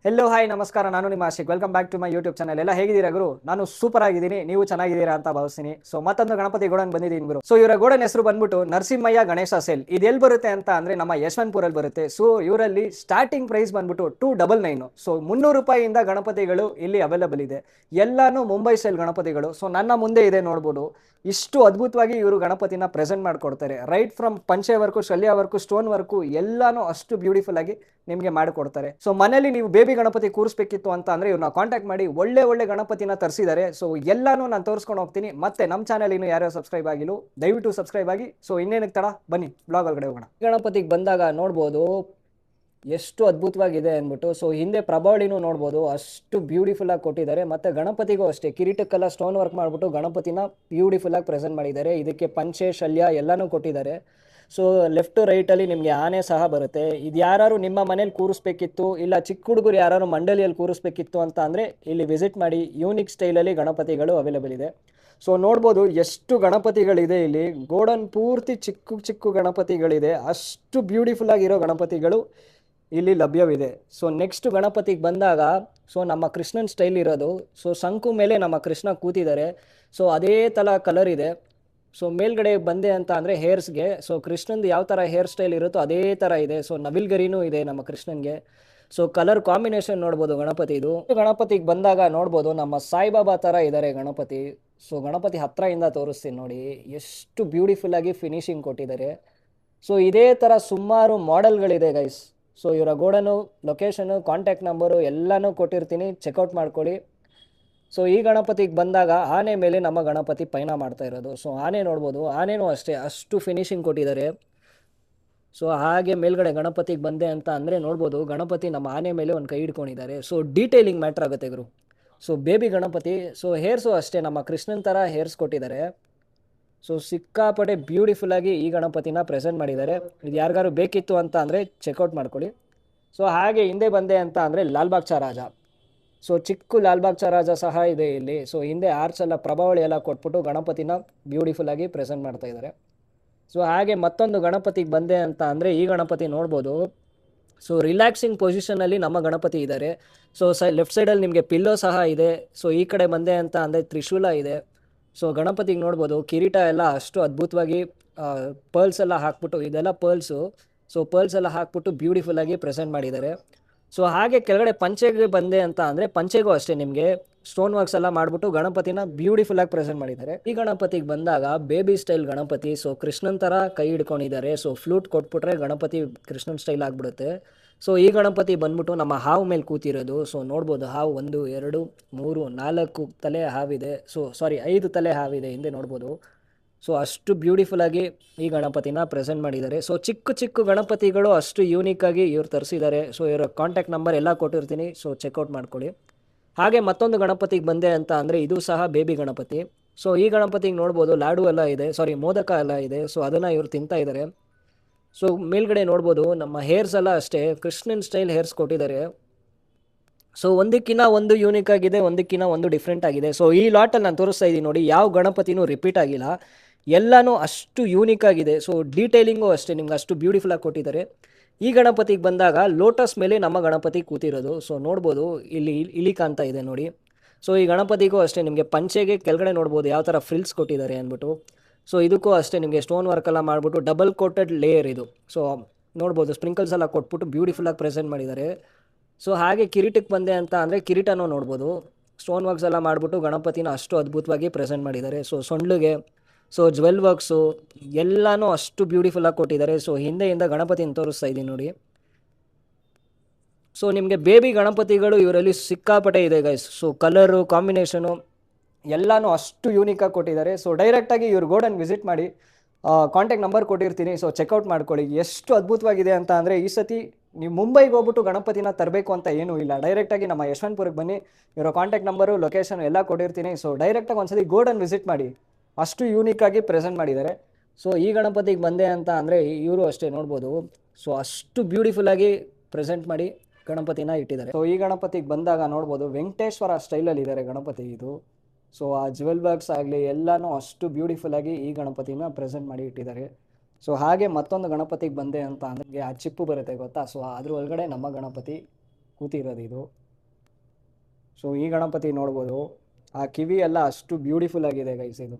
Hello hi ನಮಸ್ಕಾರ, ನಾನು ನಿಮ್ಮ Ashiq. Welcome back to my YouTube channel. ಎಲ್ಲ ಹೇಗಿದ್ದೀರಾ ಗುರು? ನಾನು ಸೂಪರ್ ಆಗಿದ್ದೀನಿ, ನೀವು ಚೆನ್ನಾಗಿದ್ದೀರಾ ಅಂತ ಭಾವಿಸ್ತೀನಿ. ಸೊ ಮತ್ತೊಂದು ಗಣಪತಿ ಗೋಡನ್ ಬಂದಿದ್ದೀನಿ ಗುರು. ಸೊ ಇವರ ಗೋಡನ್ ಹೆಸರು ಬಂದ್ಬಿಟ್ಟು ನರಸಿಂಹಯ್ಯ ಗಣೇಶ ಸೇಲ್. ಇದು ಎಲ್ಲಿ ಬರುತ್ತೆ ಅಂತ ಅಂದ್ರೆ ನಮ್ಮ ಯಶವಂತಪುರಲ್ಲಿ ಬರುತ್ತೆ. ಸೊ ಇವರಲ್ಲಿ ಸ್ಟಾರ್ಟಿಂಗ್ ಪ್ರೈಸ್ ಬಂದ್ಬಿಟ್ಟು 299. ಸೊ 300 ರೂಪಾಯಿಯಿಂದ ಗಣಪತಿಗಳು ಇಲ್ಲಿ ಅವೈಲೇಬಲ್ ಇದೆ. ಎಲ್ಲಾನು ಮುಂಬೈ ಸ್ಟೈಲ್ ಗಣಪತಿಗಳು. ಸೊ ನನ್ನ ಮುಂದೆ ಇದೆ ನೋಡ್ಬೋದು. ಇಷ್ಟು ಅದ್ಭುತವಾಗಿ ಇವರು ಗಣಪತಿನ ಪ್ರೆಸೆಂಟ್ ಮಾಡ್ಕೊಡ್ತಾರೆ. ರೈಟ್ ಫ್ರಮ್ ಪಂಚೆ ವರ್ಕು, ಶಲ್ಯ ವರ್ಕು, ಸ್ಟೋನ್ ವರ್ಕು ಎಲ್ಲಾನು ಅಷ್ಟು ಬ್ಯೂಟಿಫುಲ್ ಆಗಿ ನಿಮಗೆ ಮಾಡಿಕೊಡ್ತಾರೆ. ಸೊ ಮನೇಲಿ ನೀವು ಬೇಬಿ ಗಣಪತಿ ಕೂರಿಸ್ಬೇಕಿತ್ತು ಅಂತ ಅಂದ್ರೆ ಇವ್ರನ್ನ ಕಾಂಟ್ಯಾಕ್ಟ್ ಮಾಡಿ. ಒಳ್ಳೆ ಒಳ್ಳೆ ಗಣಪತಿನ ತರಿಸಿದ್ದಾರೆ. ಸೊ ಎಲ್ಲಾನು ನಾನು ತೋರಿಸ್ಕೊಂಡು ಹೋಗ್ತೀನಿ. ಮತ್ತೆ ನಮ್ಮ ಚಾನಲ್ ಇನ್ನು ಯಾರ್ಯಾರು ಸಬ್ಸ್ಕ್ರೈಬ್ ಆಗಿಲ್ಲ ದಯವಿಟ್ಟು ಸಬ್ಸ್ಕ್ರೈಬ್ ಆಗಿ. ಸೊ ಇನ್ನೇನಕ್ಕೆ ತಡ, ಬನ್ನಿ ಬ್ಲಾಗ್ ಒಳಗಡೆ ಹೋಗೋಣ. ಗಣಪತಿಗೆ ಬಂದಾಗ ನೋಡ್ಬೋದು ಎಷ್ಟು ಅದ್ಭುತವಾಗಿದೆ ಅಂದ್ಬಿಟ್ಟು. ಸೊ ಹಿಂದೆ ಪ್ರಭಾವಳಿನೂ ನೋಡ್ಬೋದು, ಅಷ್ಟು ಬ್ಯೂಟಿಫುಲ್ ಆಗಿ ಕೊಟ್ಟಿದ್ದಾರೆ. ಮತ್ತೆ ಗಣಪತಿಗೂ ಅಷ್ಟೇ ಕಿರೀಟಕ್ಕೆಲ್ಲ ಸ್ಟೋನ್ ವರ್ಕ್ ಮಾಡಿಬಿಟ್ಟು ಗಣಪತಿನ ಬ್ಯೂಟಿಫುಲ್ ಆಗಿ ಪ್ರೆಸೆಂಟ್ ಮಾಡಿದ್ದಾರೆ. ಇದಕ್ಕೆ ಪಂಚೆ ಶಲ್ಯ ಎಲ್ಲಾನು ಕೊಟ್ಟಿದ್ದಾರೆ. ಸೊ ಲೆಫ್ಟ್ ರೈಟಲ್ಲಿ ನಿಮಗೆ ಆನೆ ಸಹ ಬರುತ್ತೆ. ಇದು ಯಾರು ನಿಮ್ಮ ಮನೇಲಿ ಕೂರಿಸ್ಬೇಕಿತ್ತು, ಇಲ್ಲ ಚಿಕ್ಕ ಹುಡುಗರು ಯಾರು ಮಂಡಳಿಯಲ್ಲಿ ಕೂರಿಸ್ಬೇಕಿತ್ತು ಅಂತ ಅಂದರೆ ಇಲ್ಲಿ ವಿಸಿಟ್ ಮಾಡಿ. ಯೂನಿಕ್ ಸ್ಟೈಲಲ್ಲಿ ಗಣಪತಿಗಳು ಅವೈಲೇಬಲ್ ಇದೆ. ಸೊ ನೋಡ್ಬೋದು ಎಷ್ಟು ಗಣಪತಿಗಳಿದೆ ಇಲ್ಲಿ. ಗೋಡನ್ ಪೂರ್ತಿ ಚಿಕ್ಕ ಚಿಕ್ಕ ಗಣಪತಿಗಳಿದೆ. ಅಷ್ಟು ಬ್ಯೂಟಿಫುಲ್ ಆಗಿರೋ ಗಣಪತಿಗಳು ಇಲ್ಲಿ ಲಭ್ಯವಿದೆ. ಸೊ ನೆಕ್ಸ್ಟ್ ಗಣಪತಿಗೆ ಬಂದಾಗ ಸೊ ನಮ್ಮ ಕೃಷ್ಣನ್ ಸ್ಟೈಲ್ ಇರೋದು. ಸೊ ಶಂಕು ಮೇಲೆ ನಮ್ಮ ಕೃಷ್ಣ ಕೂತಿದ್ದಾರೆ. ಸೊ ಅದೇ ಥರ ಕಲರ್ ಇದೆ. ಸೊ ಮೇಲ್ಗಡೆ ಬಂದೆ ಅಂತ ಅಂದರೆ ಹೇರ್ಸ್ಗೆ ಸೊ ಕೃಷ್ಣಂದು ಯಾವ ಥರ ಹೇರ್ ಸ್ಟೈಲ್ ಇರುತ್ತೋ ಅದೇ ಥರ ಇದೆ. ಸೊ ನವಿಲ್ಗರಿನೂ ಇದೆ ನಮ್ಮ ಕೃಷ್ಣನ್ಗೆ. ಸೊ ಕಲರ್ ಕಾಂಬಿನೇಷನ್ ನೋಡ್ಬೋದು ಗಣಪತಿದು. ಗಣಪತಿಗೆ ಬಂದಾಗ ನೋಡ್ಬೋದು ನಮ್ಮ ಸಾಯಿಬಾಬಾ ಥರ ಇದ್ದಾರೆ ಗಣಪತಿ. ಸೊ ಗಣಪತಿ ಹತ್ರದಿಂದ ತೋರಿಸ್ತೀನಿ ನೋಡಿ, ಎಷ್ಟು ಬ್ಯೂಟಿಫುಲ್ ಆಗಿ ಫಿನಿಶಿಂಗ್ ಕೊಟ್ಟಿದ್ದಾರೆ. ಸೊ ಇದೇ ಥರ ಸುಮಾರು ಮಾಡೆಲ್ಗಳಿದೆ ಗೈಸ್. ಸೊ ಇವರ ಗೋಡನು, ಲೊಕೇಶನು, ಕಾಂಟ್ಯಾಕ್ಟ್ ನಂಬರು ಎಲ್ಲನೂ ಕೊಟ್ಟಿರ್ತೀನಿ, ಚೆಕ್ಔಟ್ ಮಾಡ್ಕೊಳ್ಳಿ. ಸೊ ಈ ಗಣಪತಿಗೆ ಬಂದಾಗ ಆನೆ ಮೇಲೆ ನಮ್ಮ ಗಣಪತಿ ಪಯಣ ಮಾಡ್ತಾ ಇರೋದು. ಸೊ ಆನೆ ನೋಡ್ಬೋದು, ಆನೆನೂ ಅಷ್ಟೇ ಅಷ್ಟು ಫಿನಿಶಿಂಗ್ ಕೊಟ್ಟಿದ್ದಾರೆ. ಸೊ ಹಾಗೆ ಮೇಲ್ಗಡೆ ಗಣಪತಿಗೆ ಬಂದೆ ಅಂತ ಅಂದರೆ ನೋಡ್ಬೋದು ಗಣಪತಿ ನಮ್ಮ ಆನೆ ಮೇಲೆ ಒಂದು ಕೈ ಹಿಡ್ಕೊಂಡಿದ್ದಾರೆ. ಸೊ ಡೀಟೇಲಿಂಗ್ ಮ್ಯಾಟ್ರ್ ಆಗುತ್ತೆ ಗುರು. So baby Ganapati. So hairs ಅಷ್ಟೇ ನಮ್ಮ ಕೃಷ್ಣನ್ ಥರ ಹೇರ್ಸ್ ಕೊಟ್ಟಿದ್ದಾರೆ. ಸೊ ಸಿಕ್ಕಾಪಟ್ಟೆ ಬ್ಯೂಟಿಫುಲ್ ಆಗಿ ಈ ಗಣಪತಿನ ಪ್ರೆಸೆಂಟ್ ಮಾಡಿದ್ದಾರೆ. ಇದು ಯಾರಿಗಾರು ಬೇಕಿತ್ತು ಅಂತ ಅಂದರೆ ಚೆಕ್ಔಟ್ ಮಾಡ್ಕೊಳ್ಳಿ. ಸೊ ಹಾಗೆ ಹಿಂದೆ ಬಂದೆ ಅಂತ ಅಂದರೆ ಲಾಲ್ಬಾಗ್ ಚಾ ರಾಜ. ಸೊ ಚಿಕ್ಕ ಲಾಲ್ಬಾಗ್ ಚಾ ರಾಜ ಸಹ ಇದೆ ಇಲ್ಲಿ. ಸೊ ಹಿಂದೆ ಆರ್ಚ್ ಎಲ್ಲ ಪ್ರಭಾವಳಿ ಎಲ್ಲ ಕೊಟ್ಬಿಟ್ಟು ಗಣಪತಿನ ಬ್ಯೂಟಿಫುಲ್ ಆಗಿ ಪ್ರೆಸೆಂಟ್ ಮಾಡ್ತಾ ಇದ್ದಾರೆ. ಸೊ ಹಾಗೆ ಮತ್ತೊಂದು ಗಣಪತಿಗೆ ಬಂದೆ ಅಂತ ಅಂದರೆ ಈ ಗಣಪತಿ ನೋಡ್ಬೋದು. ಸೊ ರಿಲ್ಯಾಕ್ಸಿಂಗ್ ಪೊಸಿಷನಲ್ಲಿ ನಮ್ಮ ಗಣಪತಿ ಇದ್ದಾರೆ. ಸೊ ಲೆಫ್ಟ್ ಸೈಡಲ್ಲಿ ನಿಮಗೆ ಪಿಲ್ಲೋ ಸಹ ಇದೆ. ಸೊ ಈ ಕಡೆ ಬಂದೆ ಅಂತ ಅಂದರೆ ತ್ರಿಶೂಲ ಇದೆ. ಸೊ ಗಣಪತಿಗೆ ನೋಡ್ಬೋದು ಕಿರೀಟ ಎಲ್ಲ ಅಷ್ಟು ಅದ್ಭುತವಾಗಿ ಪರ್ಲ್ಸ್ ಎಲ್ಲ ಹಾಕ್ಬಿಟ್ಟು, ಇದೆಲ್ಲ ಪರ್ಲ್ಸು. ಸೊ ಪರ್ಲ್ಸ್ ಎಲ್ಲ ಹಾಕ್ಬಿಟ್ಟು ಬ್ಯೂಟಿಫುಲ್ ಆಗಿ ಪ್ರೆಸೆಂಟ್ ಮಾಡಿದ್ದಾರೆ. ಸೊ ಹಾಗೆ ಕೆಳಗಡೆ ಪಂಚೆಗೆ ಬಂದೆ ಅಂತ ಅಂದರೆ ಪಂಚೆಗೂ ಅಷ್ಟೇ ನಿಮಗೆ ಸ್ಟೋನ್ ವರ್ಕ್ಸ್ ಎಲ್ಲ ಮಾಡಿಬಿಟ್ಟು ಗಣಪತಿನ ಬ್ಯೂಟಿಫುಲ್ ಆಗಿ ಪ್ರೆಸೆಂಟ್ ಮಾಡಿದ್ದಾರೆ. ಈ ಗಣಪತಿಗೆ ಬಂದಾಗ baby style Ganapati. So Krishnan ಥರ ಕೈ ಹಿಡ್ಕೊಂಡಿದ್ದಾರೆ. ಸೊ ಫ್ಲೂಟ್ ಕೊಟ್ಬಿಟ್ರೆ ಗಣಪತಿ ಕೃಷ್ಣನ್ ಸ್ಟೈಲ್ ಆಗಿಬಿಡುತ್ತೆ. ಸೊ ಈ ಗಣಪತಿ ಬಂದ್ಬಿಟ್ಟು ನಮ್ಮ ಹಾವು ಮೇಲೆ ಕೂತಿರೋದು. ಸೊ ನೋಡ್ಬೋದು ಹಾವು 1 2 3 4 ತಲೆ ಹಾವಿದೆ. ಸೊ ಸಾರಿ 5 ತಲೆ ಹಾವಿದೆ ಹಿಂದೆ ನೋಡ್ಬೋದು. ಸೊ ಅಷ್ಟು ಬ್ಯೂಟಿಫುಲ್ ಆಗಿ ಈ ಗಣಪತಿನ ಪ್ರೆಸೆಂಟ್ ಮಾಡಿದ್ದಾರೆ. ಸೊ ಚಿಕ್ಕ ಚಿಕ್ಕ ಗಣಪತಿಗಳು ಅಷ್ಟು ಯೂನಿಕ್ ಆಗಿ ಇವ್ರು ತರಿಸಿದ್ದಾರೆ. ಸೊ ಇವರ ಕಾಂಟ್ಯಾಕ್ಟ್ ನಂಬರ್ ಎಲ್ಲ ಕೊಟ್ಟಿರ್ತೀನಿ, ಸೊ ಚೆಕ್ಔಟ್ ಮಾಡ್ಕೊಳ್ಳಿ. ಹಾಗೆ ಮತ್ತೊಂದು ಗಣಪತಿಗೆ ಬಂದೆ ಅಂತ ಅಂದರೆ ಇದು ಸಹ ಬೇಬಿ ಗಣಪತಿ. ಸೊ ಈ ಗಣಪತಿಗೆ ನೋಡ್ಬೋದು ಲಾಡು ಎಲ್ಲ ಇದೆ, ಸಾರಿ ಮೋದಕ ಎಲ್ಲ ಇದೆ. ಸೊ ಅದನ್ನು ಇವ್ರು ತಿಂತಾ ಇದ್ದಾರೆ. ಸೊ ಮೇಲ್ಗಡೆ ನೋಡ್ಬೋದು ನಮ್ಮ ಹೇರ್ಸ್ ಎಲ್ಲ ಅಷ್ಟೇ ಕೃಷ್ಣನ್ ಸ್ಟೈಲ್ ಹೇರ್ಸ್ ಕೊಟ್ಟಿದ್ದಾರೆ. ಸೊ ಒಂದಕ್ಕಿಂತ ಒಂದು ಯೂನಿಕ್ ಆಗಿದೆ, ಒಂದಕ್ಕಿಂತ ಒಂದು ಡಿಫ್ರೆಂಟ್ ಆಗಿದೆ. ಸೊ ಈ ಲಾಟಲ್ಲಿ ನಾನು ತೋರಿಸ್ತಾ ಇದ್ದೀನಿ ನೋಡಿ, ಯಾವ ಗಣಪತಿನೂ ರಿಪೀಟ್ ಆಗಿಲ್ಲ, ಎಲ್ಲನೂ ಅಷ್ಟು ಯೂನಿಕ್ ಆಗಿದೆ. ಸೊ ಡೀಟೇಲಿಂಗು ಅಷ್ಟೇ ನಿಮ್ಗೆ ಅಷ್ಟು ಬ್ಯೂಟಿಫುಲ್ ಆಗಿ ಕೊಟ್ಟಿದ್ದಾರೆ. ಈ ಗಣಪತಿಗೆ ಬಂದಾಗ ಲೋಟಸ್ ಮೇಲೆ ನಮ್ಮ ಗಣಪತಿ ಕೂತಿರೋದು. ಸೊ ನೋಡ್ಬೋದು ಇಲ್ಲಿ ಇಲಿ ಕಾಣ್ತಾ ಇದೆ ನೋಡಿ. ಸೊ ಈ ಗಣಪತಿಗೂ ಅಷ್ಟೇ ನಿಮಗೆ ಪಂಚೆಗೆ ಕೆಳಗಡೆ ನೋಡ್ಬೋದು ಯಾವ ಥರ ಫ್ರಿಲ್ಸ್ ಕೊಟ್ಟಿದ್ದಾರೆ ಅಂದ್ಬಿಟ್ಟು. ಸೊ ಇದಕ್ಕೂ ಅಷ್ಟೇ ನಿಮಗೆ ಸ್ಟೋನ್ ವರ್ಕ್ ಎಲ್ಲ ಮಾಡಿಬಿಟ್ಟು ಡಬಲ್ ಕೋಟೆಡ್ ಲೇಯರ್ ಇದು. ಸೊ ನೋಡ್ಬೋದು ಸ್ಪ್ರಿಂಕಲ್ಸ್ ಎಲ್ಲ ಕೊಟ್ಬಿಟ್ಟು ಬ್ಯೂಟಿಫುಲ್ಲಾಗಿ ಪ್ರೆಸೆಂಟ್ ಮಾಡಿದ್ದಾರೆ. ಸೊ ಹಾಗೆ ಕಿರೀಟಕ್ಕೆ ಬಂದೆ ಅಂತ ಅಂದರೆ ಕಿರೀಟನೂ ನೋಡ್ಬೋದು ಸ್ಟೋನ್ ವರ್ಕ್ಸ್ ಎಲ್ಲ ಮಾಡಿಬಿಟ್ಟು ಗಣಪತಿನ ಅಷ್ಟು ಅದ್ಭುತವಾಗಿ ಪ್ರೆಸೆಂಟ್ ಮಾಡಿದ್ದಾರೆ. ಸೊ ಸೊಂಡ್ಲಿಗೆ ಸೊ ಜ್ವೆಲ್ ವರ್ಕ್ಸು ಎಲ್ಲನೂ ಅಷ್ಟು ಬ್ಯೂಟಿಫುಲ್ಲಾಗಿ ಕೊಟ್ಟಿದ್ದಾರೆ. ಸೊ ಹಿಂದೆಯಿಂದ ಗಣಪತಿನ ತೋರಿಸ್ತಾ ಇದ್ದೀನಿ ನೋಡಿ. ಸೊ ನಿಮಗೆ ಬೇಬಿ ಗಣಪತಿಗಳು ಇವರಲ್ಲಿ ಸಿಕ್ಕಾಪಟ್ಟೆ ಇದೆ ಗೈಸ್. ಸೊ ಕಲರು ಕಾಂಬಿನೇಷನು ಎಲ್ಲನೂ ಅಷ್ಟು ಯೂನಿಕಾಗಿ ಕೊಟ್ಟಿದ್ದಾರೆ. ಸೊ ಡೈರೆಕ್ಟಾಗಿ ಇವ್ರ ಗೋಡನ್ ವಿಸಿಟ್ ಮಾಡಿ, ಕಾಂಟ್ಯಾಕ್ಟ್ ನಂಬರ್ ಕೊಟ್ಟಿರ್ತೀನಿ, ಸೊ ಚೆಕ್ಔಟ್ ಮಾಡ್ಕೊಳ್ಳಿ. ಎಷ್ಟು ಅದ್ಭುತವಾಗಿದೆ ಅಂತ ಅಂದರೆ ಈ ಸತಿ ನೀವು ಮುಂಬೈಗೆ ಹೋಗ್ಬಿಟ್ಟು ಗಣಪತಿನ ತರಬೇಕು ಅಂತ ಏನೂ ಇಲ್ಲ, ಡೈರೆಕ್ಟಾಗಿ ನಮ್ಮ ಯಶವಂತಪುರಕ್ಕೆ ಬನ್ನಿ. ಇವರ ಕಾಂಟ್ಯಾಕ್ಟ್ ನಂಬರು, ಲೊಕೇಶನ್ ಎಲ್ಲ ಕೊಟ್ಟಿರ್ತೀನಿ. ಸೊ ಡೈರೆಕ್ಟಾಗಿ ಒಂದ್ಸತಿ ಗೋಡನ್ ವಿಸಿಟ್ ಮಾಡಿ, ಅಷ್ಟು ಯೂನಿಕಾಗಿ ಪ್ರೆಸೆಂಟ್ ಮಾಡಿದ್ದಾರೆ. ಸೊ ಈ ಗಣಪತಿಗೆ ಬಂದೆ ಅಂತ ಅಂದರೆ ಇವರು ಅಷ್ಟೇ ನೋಡ್ಬೋದು. ಸೊ ಅಷ್ಟು ಬ್ಯೂಟಿಫುಲ್ಲಾಗಿ ಪ್ರೆಸೆಂಟ್ ಮಾಡಿ ಗಣಪತಿನ ಇಟ್ಟಿದ್ದಾರೆ. ಸೊ ಈ ಗಣಪತಿಗೆ ಬಂದಾಗ ನೋಡ್ಬೋದು ವೆಂಕಟೇಶ್ವರ ಸ್ಟೈಲಲ್ಲಿ ಇದ್ದಾರೆ ಗಣಪತಿ ಇದು. ಸೊ ಆ ಜ್ಯುವೆಲ್ ವರ್ಕ್ಸ್ ಆಗಲಿ ಎಲ್ಲನೂ ಅಷ್ಟು ಬ್ಯೂಟಿಫುಲ್ಲಾಗಿ ಈ ಗಣಪತಿನ ಪ್ರೆಸೆಂಟ್ ಮಾಡಿ ಇಟ್ಟಿದ್ದಾರೆ. ಸೊ ಹಾಗೆ ಮತ್ತೊಂದು ಗಣಪತಿಗೆ ಬಂದೆ ಅಂತ ಅಂದರೆ ಆ ಚಿಪ್ಪು ಬರುತ್ತೆ ಗೊತ್ತಾ. ಸೊ ಅದ್ರ ಒಳಗಡೆ ನಮ್ಮ ಗಣಪತಿ ಕೂತಿರೋದು ಇದು. ಸೊ ಈ ಗಣಪತಿ ನೋಡ್ಬೋದು, ಆ ಕಿವಿ ಎಲ್ಲ ಅಷ್ಟು ಬ್ಯೂಟಿಫುಲ್ ಆಗಿದೆ ಗೈಸ್ ಇದು.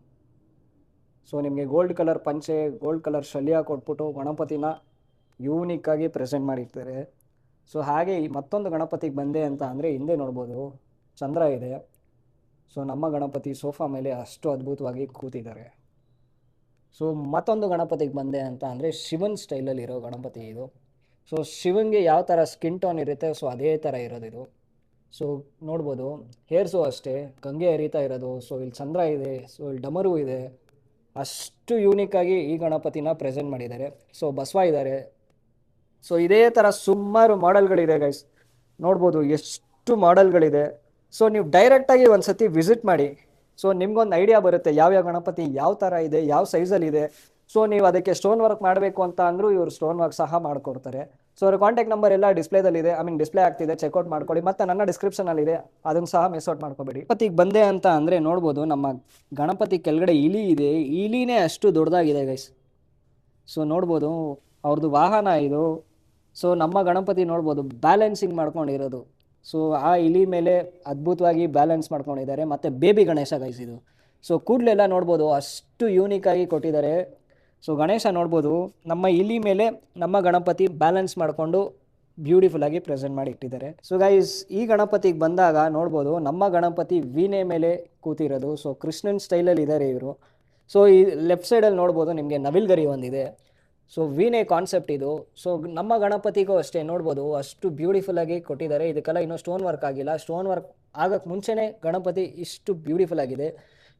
ಸೊ ನಿಮಗೆ ಗೋಲ್ಡ್ ಕಲರ್ ಪಂಚೆ, ಗೋಲ್ಡ್ ಕಲರ್ ಶಲ್ಯ ಕೊಟ್ಬಿಟ್ಟು ಗಣಪತಿನ ಯೂನಿಕ್ಕಾಗಿ ಪ್ರೆಸೆಂಟ್ ಮಾಡಿರ್ತಾರೆ. ಸೊ ಹಾಗೆ ಈ ಮತ್ತೊಂದು ಗಣಪತಿಗೆ ಬಂದೆ ಅಂತ ಅಂದರೆ ಹಿಂದೆ ನೋಡ್ಬೋದು ಚಂದ್ರ ಇದೆ. ಸೊ ನಮ್ಮ ಗಣಪತಿ ಸೋಫಾ ಮೇಲೆ ಅಷ್ಟು ಅದ್ಭುತವಾಗಿ ಕೂತಿದ್ದಾರೆ. ಸೊ ಮತ್ತೊಂದು ಗಣಪತಿಗೆ ಬಂದೆ ಅಂತ ಅಂದರೆ ಶಿವನ್ ಸ್ಟೈಲಲ್ಲಿ ಇರೋ ಗಣಪತಿ ಇದು. ಸೊ ಶಿವನ್ಗೆ ಯಾವ ಥರ ಸ್ಕಿನ್ ಟೋನ್ ಇರುತ್ತೆ, ಸೊ ಅದೇ ಥರ ಇರೋದಿದು. ಸೊ ನೋಡ್ಬೋದು ಹೇರ್ಸು ಅಷ್ಟೇ ಗಂಗೆ ಹರಿತಾ ಇರೋದು. ಸೊ ಇಲ್ಲಿ ಚಂದ್ರ ಇದೆ, ಸೊ ಇಲ್ಲಿ ಡಮರು ಇದೆ. ಅಷ್ಟು ಯೂನಿಕ್ಕಾಗಿ ಈ ಗಣಪತಿನ ಪ್ರೆಸೆಂಟ್ ಮಾಡಿದ್ದಾರೆ. ಸೊ ಬಸವ ಇದ್ದಾರೆ. ಸೊ ಇದೇ ಥರ ಸುಮಾರು ಮಾಡೆಲ್ಗಳಿದೆ ಗೈಸ್, ನೋಡ್ಬೋದು ಎಷ್ಟು ಮಾಡೆಲ್ಗಳಿದೆ. ಸೊ ನೀವು ಡೈರೆಕ್ಟಾಗಿ ಒಂದು ಸತಿ ವಿಸಿಟ್ ಮಾಡಿ. ಸೊ ನಿಮ್ಗೊಂದು ಐಡಿಯಾ ಬರುತ್ತೆ ಯಾವ್ಯಾವ ಗಣಪತಿ ಯಾವ ಥರ ಇದೆ, ಯಾವ ಸೈಜಲ್ಲಿದೆ. ಸೊ ನೀವು ಅದಕ್ಕೆ ಸ್ಟೋನ್ ವರ್ಕ್ ಮಾಡಬೇಕು ಅಂತ ಅಂದರೂ ಇವರು ಸ್ಟೋನ್ ವರ್ಕ್ ಸಹ ಮಾಡಿಕೊಡ್ತಾರೆ. ಸೊ ಅವ್ರ ಕಾಂಟ್ಯಾಕ್ಟ್ ನಂಬರ್ ಎಲ್ಲ ಡಿಸ್ಪ್ಲೇದಲ್ಲಿದೆ, ಡಿಸ್ಪ್ಲೇ ಆಗ್ತಿದೆ, ಚೆಕ್ಔಟ್ ಮಾಡ್ಕೊಳ್ಳಿ. ಮತ್ತು ನನ್ನ ಡಿಸ್ಕ್ರಿಪ್ಷನಲ್ಲಿದೆ, ಅದನ್ನು ಸಹ ಮಿಸ್ ಔಟ್ ಮಾಡ್ಕೋಬೇಡಿ. ಗಣಪತಿಗೆ ಬಂದೆ ಅಂತ ಅಂದರೆ ನೋಡ್ಬೋದು ನಮ್ಮ ಗಣಪತಿ ಕೆಳಗಡೆ ಇಲಿ ಇದೆ. ಇಲಿನೇ ಅಷ್ಟು ದೊಡ್ಡದಾಗಿದೆ ಗೈಸ್. ಸೊ ನೋಡ್ಬೋದು ಅವ್ರದ್ದು ವಾಹನ ಇದು. ಸೊ ನಮ್ಮ ಗಣಪತಿ ನೋಡ್ಬೋದು ಬ್ಯಾಲೆನ್ಸಿಂಗ್ ಮಾಡ್ಕೊಂಡಿರೋದು. ಸೊ ಆ ಇಲಿ ಮೇಲೆ ಅದ್ಭುತವಾಗಿ ಬ್ಯಾಲೆನ್ಸ್ ಮಾಡ್ಕೊಂಡಿದ್ದಾರೆ. ಮತ್ತು ಬೇಬಿ ಗಣೇಶ ಗೈಸ್ ಇದು. ಸೊ ಕೂದಲೆಲ್ಲ ನೋಡ್ಬೋದು ಅಷ್ಟು ಯೂನಿಕ್ಕಾಗಿ ಕೊಟ್ಟಿದ್ದಾರೆ. ಸೊ ಗಣೇಶ ನೋಡ್ಬೋದು ನಮ್ಮ ಇಲಿ ಮೇಲೆ ನಮ್ಮ ಗಣಪತಿ ಬ್ಯಾಲೆನ್ಸ್ ಮಾಡಿಕೊಂಡು ಬ್ಯೂಟಿಫುಲ್ಲಾಗಿ ಪ್ರೆಸೆಂಟ್ ಮಾಡಿ ಇಟ್ಟಿದ್ದಾರೆ. ಸೊ ಗೈಸ್ ಈ ಗಣಪತಿಗೆ ಬಂದಾಗ ನೋಡ್ಬೋದು ನಮ್ಮ ಗಣಪತಿ ವೀಣೆ ಮೇಲೆ ಕೂತಿರೋದು. ಸೊ ಕೃಷ್ಣನ್ ಸ್ಟೈಲಲ್ಲಿ ಇದ್ದಾರೆ ಇವರು. ಸೊ ಈ ಲೆಫ್ಟ್ ಸೈಡಲ್ಲಿ ನೋಡ್ಬೋದು ನಿಮಗೆ ನವಿಲ್ಗರಿ ಒಂದಿದೆ. ಸೊ ವೀಣೆ ಕಾನ್ಸೆಪ್ಟ್ ಇದು. ಸೊ ನಮ್ಮ ಗಣಪತಿಗೂ ಅಷ್ಟೇ ನೋಡ್ಬೋದು ಅಷ್ಟು ಬ್ಯೂಟಿಫುಲ್ಲಾಗಿ ಕೊಟ್ಟಿದ್ದಾರೆ. ಇದಕ್ಕೆಲ್ಲ ಇನ್ನೂ ಸ್ಟೋನ್ ವರ್ಕ್ ಆಗಿಲ್ಲ. ಸ್ಟೋನ್ ವರ್ಕ್ ಆಗೋಕ್ಕೆ ಮುಂಚೆನೇ ಗಣಪತಿ ಇಷ್ಟು ಬ್ಯೂಟಿಫುಲ್ ಆಗಿದೆ.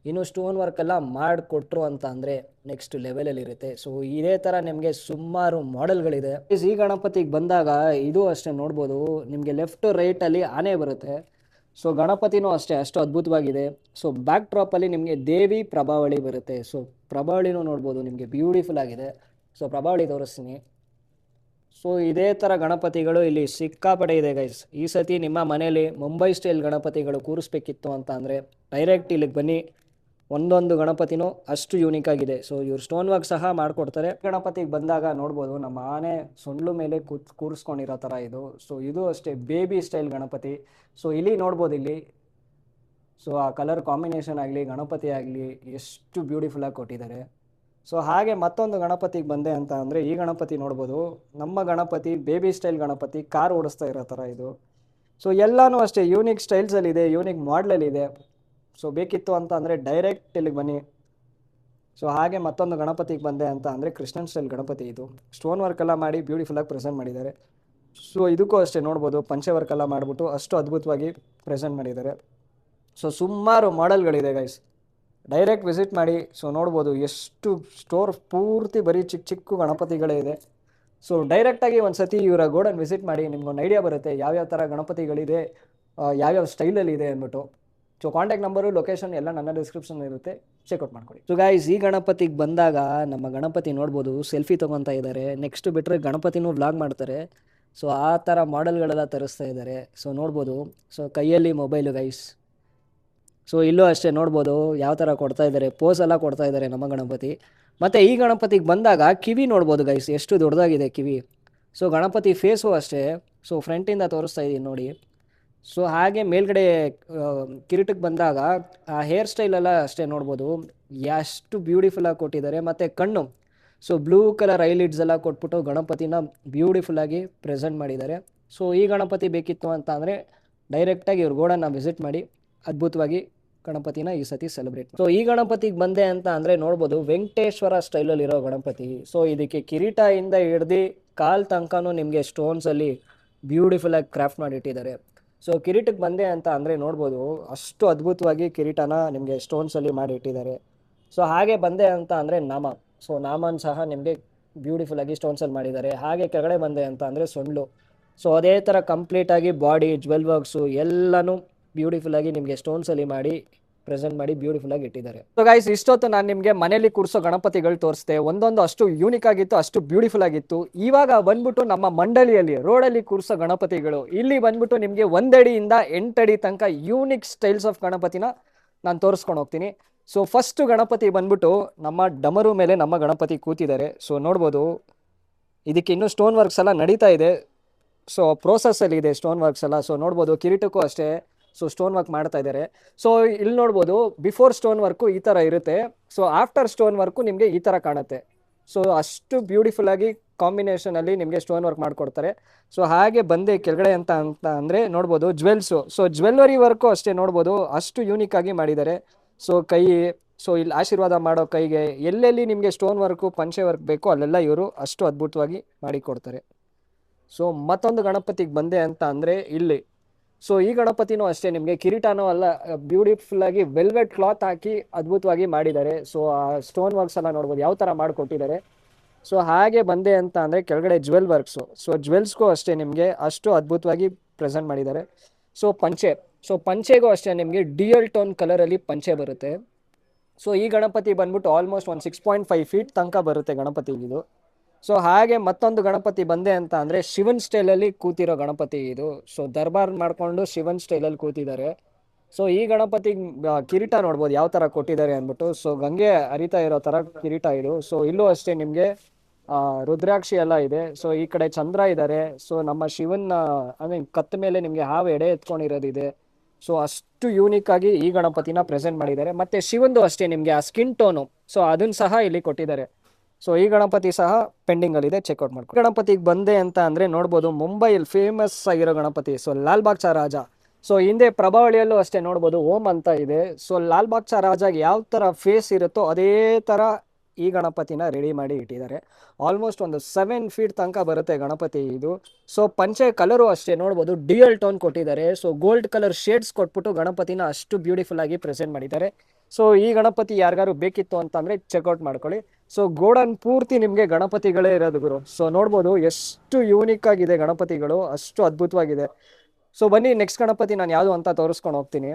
ಇನ್ನು ಸ್ಟೋನ್ ವರ್ಕ್ ಎಲ್ಲ ಮಾಡಿಕೊಟ್ರು ಅಂತ ಅಂದರೆ ನೆಕ್ಸ್ಟ್ ಲೆವೆಲಲ್ಲಿ ಇರುತ್ತೆ. ಸೊ ಇದೇ ಥರ ನಿಮಗೆ ಸುಮಾರು ಮಾಡೆಲ್ಗಳಿದೆ. ಈ ಗಣಪತಿಗೆ ಬಂದಾಗ ಇದು ಅಷ್ಟೇ ನೋಡ್ಬೋದು ನಿಮಗೆ ಲೆಫ್ಟ್ ರೈಟಲ್ಲಿ ಆನೆ ಬರುತ್ತೆ. ಸೊ ಗಣಪತಿನೂ ಅಷ್ಟೇ ಅಷ್ಟು ಅದ್ಭುತವಾಗಿದೆ. ಸೊ ಬ್ಯಾಕ್ ಡ್ರಾಪಲ್ಲಿ ನಿಮಗೆ ದೇವಿ ಪ್ರಭಾವಳಿ ಬರುತ್ತೆ. ಸೊ ಪ್ರಭಾವಳಿನೂ ನೋಡ್ಬೋದು ನಿಮಗೆ ಬ್ಯೂಟಿಫುಲ್ ಆಗಿದೆ. ಸೊ ಪ್ರಭಾವಳಿ ತೋರಿಸ್ತೀನಿ. ಸೊ ಇದೇ ಥರ ಗಣಪತಿಗಳು ಇಲ್ಲಿ ಸಿಕ್ಕಾಪಟ್ಟೆ ಇದೆ ಗೈಸ್. ಈ ಸತಿ ನಿಮ್ಮ ಮನೇಲಿ ಮುಂಬೈ ಸ್ಟೈಲ್ ಗಣಪತಿಗಳು ಕೂರಿಸ್ಬೇಕಿತ್ತು ಅಂತ ಅಂದರೆ ಡೈರೆಕ್ಟ್ ಇಲ್ಲಿಗೆ ಬನ್ನಿ. ಒಂದೊಂದು ಗಣಪತಿನೂ ಅಷ್ಟು ಯೂನಿಕ್ ಆಗಿದೆ. ಸೊ ಇವ್ರು ಸ್ಟೋನ್ ವರ್ಕ್ ಸಹ ಮಾಡಿಕೊಡ್ತಾರೆ. ಗಣಪತಿಗೆ ಬಂದಾಗ ನೋಡ್ಬೋದು ನಮ್ಮ ಆನೆ ಸೊಂಡ್ಲು ಮೇಲೆ ಕೂರಿಸ್ಕೊಂಡಿರೋ ಥರ ಇದು. ಸೊ ಇದು ಅಷ್ಟೇ ಬೇಬಿ ಸ್ಟೈಲ್ ಗಣಪತಿ. ಸೊ ಇಲ್ಲಿ ನೋಡ್ಬೋದು ಇಲ್ಲಿ. ಸೊ ಆ ಕಲರ್ ಕಾಂಬಿನೇಷನ್ ಆಗಲಿ ಗಣಪತಿ ಆಗಲಿ ಎಷ್ಟು ಬ್ಯೂಟಿಫುಲ್ಲಾಗಿ ಕೊಟ್ಟಿದ್ದಾರೆ. ಸೊ ಹಾಗೆ ಮತ್ತೊಂದು ಗಣಪತಿಗೆ ಬಂದೆ ಅಂತ ಅಂದರೆ ಈ ಗಣಪತಿ ನೋಡ್ಬೋದು ನಮ್ಮ Ganapati baby style Ganapati, car ಓಡಿಸ್ತಾ ಇರೋ ಥರ ಇದು. ಸೊ ಎಲ್ಲನೂ ಅಷ್ಟೇ ಯೂನಿಕ್ ಸ್ಟೈಲ್ಸಲ್ಲಿದೆ, ಯೂನಿಕ್ ಮಾಡಲಲ್ಲಿದೆ. ಸೊ ಬೇಕಿತ್ತು ಅಂತ ಅಂದರೆ ಡೈರೆಕ್ಟ್ ಇಲ್ಲಿಗೆ ಬನ್ನಿ. ಸೊ ಹಾಗೆ ಮತ್ತೊಂದು ಗಣಪತಿಗೆ ಬಂದೆ ಅಂತ ಅಂದರೆ ಕೃಷ್ಣನ್ ಸ್ಟೈಲ್ ಗಣಪತಿ ಇದು. ಸ್ಟೋನ್ ವರ್ಕ್ ಎಲ್ಲ ಮಾಡಿ ಬ್ಯೂಟಿಫುಲ್ಲಾಗಿ ಪ್ರೆಸೆಂಟ್ ಮಾಡಿದ್ದಾರೆ. ಸೊ ಇದಕ್ಕೂ ಅಷ್ಟೇ ನೋಡ್ಬೋದು ಪಂಚೆ ವರ್ಕ್ ಎಲ್ಲ ಮಾಡಿಬಿಟ್ಟು ಅಷ್ಟು ಅದ್ಭುತವಾಗಿ ಪ್ರೆಸೆಂಟ್ ಮಾಡಿದ್ದಾರೆ. ಸೊ ಸುಮಾರು ಮಾಡೆಲ್ಗಳಿದೆ ಗೈಸ್, ಡೈರೆಕ್ಟ್ ವಿಸಿಟ್ ಮಾಡಿ. ಸೊ ನೋಡ್ಬೋದು ಎಷ್ಟು ಸ್ಟೋರ್ ಪೂರ್ತಿ ಬರೀ ಚಿಕ್ಕ ಚಿಕ್ಕ ಗಣಪತಿಗಳೇ ಇದೆ. ಸೊ ಡೈರೆಕ್ಟಾಗಿ ಒಂದು ಸತಿ ಇವರ ಗೋಡನ್ ವಿಸಿಟ್ ಮಾಡಿ, ನಿಮ್ಗೊಂದು ಐಡಿಯಾ ಬರುತ್ತೆ ಯಾವ್ಯಾವ ಥರ ಗಣಪತಿಗಳಿದೆ, ಯಾವ್ಯಾವ ಸ್ಟೈಲಲ್ಲಿ ಇದೆ ಅಂದ್ಬಿಟ್ಟು. ಸೊ ಕಾಂಟ್ಯಾಕ್ಟ್ ನಂಬರು, ಲೊಕೇಶನ್ ಎಲ್ಲ ನನ್ನ ಡಿಸ್ಕ್ರಿಪ್ಷನ್ ಇರುತ್ತೆ, ಚೆಕ್ಔಟ್ ಮಾಡ್ಕೊಳ್ಳಿ. ಸೊ ಗೈಸ್ ಈ ಗಣಪತಿಗೆ ಬಂದಾಗ ನಮ್ಮ ಗಣಪತಿ ನೋಡ್ಬೋದು ಸೆಲ್ಫಿ ತೊಗೊತಾ ಇದ್ದಾರೆ. ನೆಕ್ಸ್ಟ್ ಬಿಟ್ಟರೆ ಗಣಪತಿನೂ ವ್ಲಾಗ್ ಮಾಡ್ತಾರೆ. ಸೊ ಆ ಥರ ಮಾಡೆಲ್ಗಳೆಲ್ಲ ತರಿಸ್ತಾ ಇದ್ದಾರೆ. ಸೊ ನೋಡ್ಬೋದು ಸೊ ಕೈಯಲ್ಲಿ ಮೊಬೈಲು ಗೈಸ್. ಸೊ ಇಲ್ಲೂ ಅಷ್ಟೇ ನೋಡ್ಬೋದು ಯಾವ ಥರ ಕೊಡ್ತಾ ಇದ್ದಾರೆ, ಪೋಸ್ ಎಲ್ಲ ಕೊಡ್ತಾ ಇದ್ದಾರೆ ನಮ್ಮ ಗಣಪತಿ. ಮತ್ತು ಈ ಗಣಪತಿಗೆ ಬಂದಾಗ ಕಿವಿ ನೋಡ್ಬೋದು ಗೈಸ್ ಎಷ್ಟು ದೊಡ್ಡದಾಗಿದೆ ಕಿವಿ. ಸೊ ಗಣಪತಿ ಫೇಸು ಅಷ್ಟೇ. ಸೊ ಫ್ರಂಟಿಂದ ತೋರಿಸ್ತಾ ಇದ್ದೀನಿ ನೋಡಿ. ಸೊ ಹಾಗೆ ಮೇಲ್ಗಡೆ ಕಿರೀಟಕ್ಕೆ ಬಂದಾಗ ಆ ಹೇರ್ ಸ್ಟೈಲೆಲ್ಲ ಅಷ್ಟೇ ನೋಡ್ಬೋದು ಎಷ್ಟು ಬ್ಯೂಟಿಫುಲ್ಲಾಗಿ ಕೊಟ್ಟಿದ್ದಾರೆ. ಮತ್ತು ಕಣ್ಣು ಸೊ ಬ್ಲೂ ಕಲರ್ ಐಲಿಡ್ಸ್ ಎಲ್ಲ ಕೊಟ್ಬಿಟ್ಟು ಗಣಪತಿನ ಬ್ಯೂಟಿಫುಲ್ಲಾಗಿ ಪ್ರೆಸೆಂಟ್ ಮಾಡಿದ್ದಾರೆ. ಸೊ ಈ ಗಣಪತಿ ಬೇಕಿತ್ತು ಅಂತ ಅಂದರೆ ಡೈರೆಕ್ಟಾಗಿ ಇವ್ರ ಗೋಡನ್ನ ವಿಸಿಟ್ ಮಾಡಿ ಅದ್ಭುತವಾಗಿ ಗಣಪತಿನ ಈ ಸತಿ ಸೆಲೆಬ್ರೇಟ್. ಸೊ ಈ ಗಣಪತಿಗೆ ಬಂದೆ ಅಂತ ಅಂದರೆ ನೋಡ್ಬೋದು ವೆಂಕಟೇಶ್ವರ ಸ್ಟೈಲಲ್ಲಿರೋ ಗಣಪತಿ. ಸೊ ಇದಕ್ಕೆ ಕಿರೀಟದಿಂದ ಹಿಡ್ದು ಕಾಲು ತನಕನೂ ನಿಮಗೆ ಸ್ಟೋನ್ಸಲ್ಲಿ ಬ್ಯೂಟಿಫುಲ್ಲಾಗಿ ಕ್ರಾಫ್ಟ್ ಮಾಡಿಟ್ಟಿದ್ದಾರೆ. ಸೊ ಕಿರೀಟಕ್ಕೆ ಬಂದೆ ಅಂತ ಅಂದರೆ ನೋಡ್ಬೋದು ಅಷ್ಟು ಅದ್ಭುತವಾಗಿ ಕಿರೀಟನ ನಿಮಗೆ ಸ್ಟೋನ್ಸಲ್ಲಿ ಮಾಡಿ ಇಟ್ಟಿದ್ದಾರೆ. ಸೊ ಹಾಗೆ ಬಂದೆ ಅಂತ ಅಂದರೆ ನಾಮ. ಸೊ ನಾಮನ್ ಸಹ ನಿಮಗೆ ಬ್ಯೂಟಿಫುಲ್ಲಾಗಿ ಸ್ಟೋನ್ಸಲ್ಲಿ ಮಾಡಿದ್ದಾರೆ. ಹಾಗೆ ಕೆಳಗಡೆ ಬಂದೆ ಅಂತ ಅಂದರೆ ಸೊಂಡ್ಲು. ಸೊ ಅದೇ ಥರ ಕಂಪ್ಲೀಟಾಗಿ ಬಾಡಿ ಜ್ವೆಲ್ ವರ್ಕ್ಸು ಎಲ್ಲನೂ ಬ್ಯೂಟಿಫುಲ್ಲಾಗಿ ನಿಮಗೆ ಸ್ಟೋನ್ಸಲ್ಲಿ ಮಾಡಿ ಪ್ರೆಸೆಂಟ್ ಮಾಡಿ ಬ್ಯೂಟಿಫುಲ್ಲಾಗಿ ಇಟ್ಟಿದ್ದಾರೆ. ಸೊ ಗೈಸ್ ಇಷ್ಟೊತ್ತು ನಾನು ನಿಮಗೆ ಮನೇಲಿ ಕೂರಿಸೋ ಗಣಪತಿಗಳು ತೋರಿಸ್ದೆ. ಒಂದೊಂದು ಅಷ್ಟು ಯೂನಿಕ್ ಆಗಿತ್ತು, ಅಷ್ಟು ಬ್ಯೂಟಿಫುಲ್ ಆಗಿತ್ತು. ಇವಾಗ ಬಂದ್ಬಿಟ್ಟು ನಮ್ಮ ಮಂಡಳಿಯಲ್ಲಿ ರೋಡಲ್ಲಿ ಕೂರಿಸೋ ಗಣಪತಿಗಳು ಇಲ್ಲಿ ಬಂದ್ಬಿಟ್ಟು ನಿಮಗೆ 1 ಅಡಿಯಿಂದ 8 ಅಡಿ ತನಕ ಯೂನಿಕ್ ಸ್ಟೈಲ್ಸ್ ಆಫ್ ಗಣಪತಿನ ನಾನು ತೋರಿಸ್ಕೊಂಡು ಹೋಗ್ತೀನಿ. ಸೊ ಫಸ್ಟ್ ಗಣಪತಿ ಬಂದ್ಬಿಟ್ಟು ನಮ್ಮ ಡಮರು ಮೇಲೆ ನಮ್ಮ ಗಣಪತಿ ಕೂತಿದ್ದಾರೆ. ಸೊ ನೋಡ್ಬೋದು ಇದಕ್ಕೆ ಇನ್ನೂ ಸ್ಟೋನ್ ವರ್ಕ್ಸ್ ಎಲ್ಲ ನಡೀತಾ ಇದೆ. ಸೊ ಪ್ರೋಸೆಸ್ಸಲ್ಲಿ ಇದೆ ಸ್ಟೋನ್ ವರ್ಕ್ಸ್ ಎಲ್ಲ. ಸೊ ನೋಡ್ಬೋದು ಕಿರೀಟಕ್ಕೂ ಅಷ್ಟೇ ಸೊ ಸ್ಟೋನ್ ವರ್ಕ್ ಮಾಡ್ತಾ ಇದ್ದಾರೆ. ಸೊ ಇಲ್ಲಿ ನೋಡ್ಬೋದು ಬಿಫೋರ್ ಸ್ಟೋನ್ ವರ್ಕು ಈ ಥರ ಇರುತ್ತೆ, ಸೊ ಆಫ್ಟರ್ ಸ್ಟೋನ್ ವರ್ಕು ನಿಮಗೆ ಈ ಥರ ಕಾಣುತ್ತೆ. ಸೊ ಅಷ್ಟು ಬ್ಯೂಟಿಫುಲ್ ಆಗಿ ಕಾಂಬಿನೇಷನಲ್ಲಿ ನಿಮಗೆ ಸ್ಟೋನ್ ವರ್ಕ್ ಮಾಡಿಕೊಡ್ತಾರೆ. ಸೊ ಹಾಗೆ ಬಂದೆ ಕೆಳಗಡೆ ಅಂತ ಅಂದರೆ ನೋಡ್ಬೋದು ಜ್ವೆಲ್ಸು. ಸೊ ಜ್ವೆಲ್ಲರಿ ವರ್ಕು ಅಷ್ಟೇ ನೋಡ್ಬೋದು ಅಷ್ಟು ಯೂನಿಕ್ ಆಗಿ ಮಾಡಿದ್ದಾರೆ. ಸೊ ಕೈ, ಸೊ ಇಲ್ಲಿ ಆಶೀರ್ವಾದ ಮಾಡೋ ಕೈಗೆ ಎಲ್ಲೆಲ್ಲಿ ನಿಮಗೆ ಸ್ಟೋನ್ ವರ್ಕು ಪಂಚೆ ವರ್ಕ್ ಬೇಕೋ ಅಲ್ಲೆಲ್ಲ ಇವರು ಅಷ್ಟು ಅದ್ಭುತವಾಗಿ ಮಾಡಿಕೊಡ್ತಾರೆ. ಸೊ ಮತ್ತೊಂದು ಗಣಪತಿಗೆ ಬಂದೆ ಅಂತ ಅಂದರೆ ಇಲ್ಲಿ, ಸೊ ಈ ಗಣಪತಿನೂ ಅಷ್ಟೇ ನಿಮಗೆ ಕಿರೀಟನೂ ಅಲ್ಲ, ಬ್ಯೂಟಿಫುಲ್ ಆಗಿ ವೆಲ್ವೆಟ್ ಕ್ಲಾತ್ ಹಾಕಿ ಅದ್ಭುತವಾಗಿ ಮಾಡಿದ್ದಾರೆ. ಸೊ ಆ ಸ್ಟೋನ್ ವರ್ಕ್ಸ್ ಎಲ್ಲ ನೋಡ್ಬೋದು ಯಾವ ಥರ ಮಾಡಿಕೊಟ್ಟಿದ್ದಾರೆ. ಸೊ ಹಾಗೆ ಬಂದೆ ಅಂತ ಅಂದರೆ ಕೆಳಗಡೆ ಜ್ವೆಲ್ ವರ್ಕ್ಸು. ಸೊ ಜ್ವೆಲ್ಸ್ಗೂ ಅಷ್ಟೇ ನಿಮಗೆ ಅಷ್ಟು ಅದ್ಭುತವಾಗಿ ಪ್ರೆಸೆಂಟ್ ಮಾಡಿದ್ದಾರೆ. ಸೊ ಪಂಚೆ, ಸೊ ಪಂಚೆಗೂ ಅಷ್ಟೇ ನಿಮಗೆ ಡಿಯಲ್ ಟೋನ್ ಕಲರಲ್ಲಿ ಪಂಚೆ ಬರುತ್ತೆ. ಸೊ ಈ ಗಣಪತಿ ಬಂದ್ಬಿಟ್ಟು ಆಲ್ಮೋಸ್ಟ್ ಒಂದು 6.5 ಫೀಟ್ ತನಕ ಬರುತ್ತೆ ಗಣಪತಿ ಇದು. ಸೊ ಹಾಗೆ ಮತ್ತೊಂದು ಗಣಪತಿ ಬಂದೆ ಅಂತ ಅಂದರೆ ಶಿವನ್ ಸ್ಟೈಲಲ್ಲಿ ಕೂತಿರೋ ಗಣಪತಿ ಇದು. ಸೊ ದರ್ಬಾರ್ ಮಾಡಿಕೊಂಡು ಶಿವನ್ ಸ್ಟೈಲಲ್ಲಿ ಕೂತಿದ್ದಾರೆ. ಸೊ ಈ ಗಣಪತಿ ಕಿರೀಟ ನೋಡ್ಬೋದು ಯಾವ ಥರ ಕೊಟ್ಟಿದ್ದಾರೆ ಅಂದ್ಬಿಟ್ಟು. ಸೊ ಗಂಗೆ ಹರಿತಾ ಇರೋ ಥರ ಕಿರೀಟ ಇದು. ಸೊ ಇಲ್ಲೂ ಅಷ್ಟೇ ನಿಮಗೆ ರುದ್ರಾಕ್ಷಿ ಎಲ್ಲ ಇದೆ. ಸೊ ಈ ಕಡೆ ಚಂದ್ರ ಇದ್ದಾರೆ. ಸೊ ನಮ್ಮ ಶಿವನ್ ಐ ಮೀನ್ ಕತ್ತ ಮೇಲೆ ನಿಮಗೆ ಹಾವು ಎಡೆ ಎತ್ಕೊಂಡಿರೋದಿದೆ. ಸೊ ಅಷ್ಟು ಯೂನಿಕ್ ಆಗಿ ಈ ಗಣಪತಿನ ಪ್ರೆಸೆಂಟ್ ಮಾಡಿದ್ದಾರೆ. ಮತ್ತೆ ಶಿವಂದು ಅಷ್ಟೇ ನಿಮಗೆ ಆ ಸ್ಕಿನ್ ಟೋನು, ಸೊ ಅದನ್ನು ಸಹ ಇಲ್ಲಿ ಕೊಟ್ಟಿದ್ದಾರೆ. ಸೊ ಈ ಗಣಪತಿ ಸಹ ಪೆಂಡಿಂಗ್ ಅಲ್ಲಿ ಇದೆ, ಚೆಕ್ಔಟ್ ಮಾಡ್ಕೊ. ಗಣಪತಿಗೆ ಬಂದೆ ಅಂತ ಅಂದ್ರೆ ನೋಡ್ಬೋದು ಮುಂಬೈಯಲ್ಲಿ ಫೇಮಸ್ ಆಗಿರೋ ಗಣಪತಿ, ಸೊ ಲಾಲ್ಬಾಗ್ ಚಾ ರಾಜ. ಸೊ ಹಿಂದೆ ಪ್ರಭಾವಳಿಯಲ್ಲೂ ಅಷ್ಟೇ ನೋಡ್ಬೋದು ಓಂ ಅಂತ ಇದೆ. ಸೊ ಲಾಲ್ಬಾಗ್ ಚಾ ರಾಜಾಗೆ ಯಾವ ತರ ಫೇಸ್ ಇರುತ್ತೋ ಅದೇ ತರ ಈ ಗಣಪತಿನ ರೆಡಿ ಮಾಡಿ ಇಟ್ಟಿದ್ದಾರೆ. ಆಲ್ಮೋಸ್ಟ್ ಒಂದು 7 ಫೀಟ್ ತನಕ ಬರುತ್ತೆ ಗಣಪತಿ ಇದು. ಸೊ ಪಂಚೆ ಕಲರು ಅಷ್ಟೇ ನೋಡ್ಬೋದು ಡಿಯಲ್ ಟೋನ್ ಕೊಟ್ಟಿದ್ದಾರೆ. ಸೊ ಗೋಲ್ಡ್ ಕಲರ್ ಶೇಡ್ಸ್ ಕೊಟ್ಬಿಟ್ಟು ಗಣಪತಿನ ಅಷ್ಟು ಬ್ಯೂಟಿಫುಲ್ ಆಗಿ ಪ್ರೆಸೆಂಟ್ ಮಾಡಿದ್ದಾರೆ. ಸೊ ಈ ಗಣಪತಿ ಯಾರಿಗಾರು ಬೇಕಿತ್ತು ಅಂತಂದ್ರೆ ಚೆಕ್ಔಟ್ ಮಾಡ್ಕೊಳ್ಳಿ. ಸೊ ಗೋಡನ್ ಪೂರ್ತಿ ನಿಮಗೆ ಗಣಪತಿಗಳೇ ಇರೋದು ಗುರು. ಸೊ ನೋಡ್ಬೋದು ಎಷ್ಟು ಯೂನಿಕ್ ಆಗಿದೆ ಗಣಪತಿಗಳು, ಅಷ್ಟು ಅದ್ಭುತವಾಗಿದೆ. ಸೊ ಬನ್ನಿ ನೆಕ್ಸ್ಟ್ ಗಣಪತಿ ನಾನು ಯಾವುದು ಅಂತ ತೋರಿಸ್ಕೊಂಡು ಹೋಗ್ತೀನಿ.